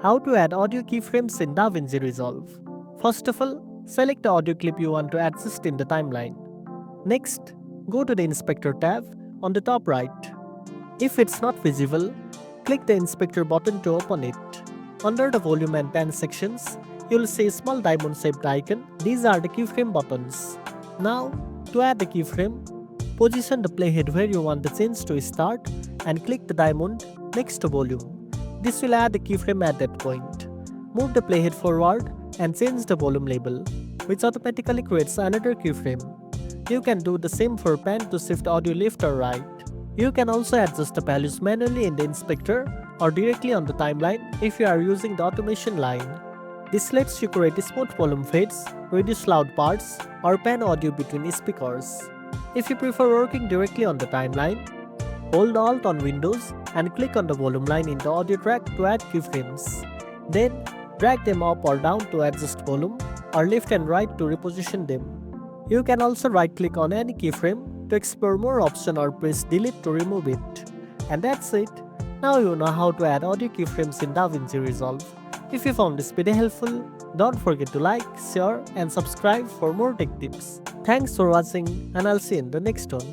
How to add audio keyframes in DaVinci Resolve. First of all, select the audio clip you want to adjust in the timeline. Next, go to the Inspector tab on the top right. If it's not visible, click the Inspector button to open it. Under the Volume and Pan sections, you'll see a small diamond-shaped icon. These are the keyframe buttons. Now, to add the keyframe, position the playhead where you want the change to start and click the diamond next to Volume. This will add the keyframe at that point. Move the playhead forward and change the volume label, which automatically creates another keyframe. You can do the same for pan to shift audio left or right. You can also adjust the values manually in the inspector or directly on the timeline if you are using the automation line. This lets you create smooth volume fades, reduce loud parts, or pan audio between speakers. If you prefer working directly on the timeline, hold Alt on Windows and click on the volume line in the audio track to add keyframes. Then, drag them up or down to adjust volume, or left and right to reposition them. You can also right-click on any keyframe to explore more options or press Delete to remove it. And that's it. Now you know how to add audio keyframes in DaVinci Resolve. If you found this video helpful, don't forget to like, share, and subscribe for more tech tips. Thanks for watching, and I'll see you in the next one.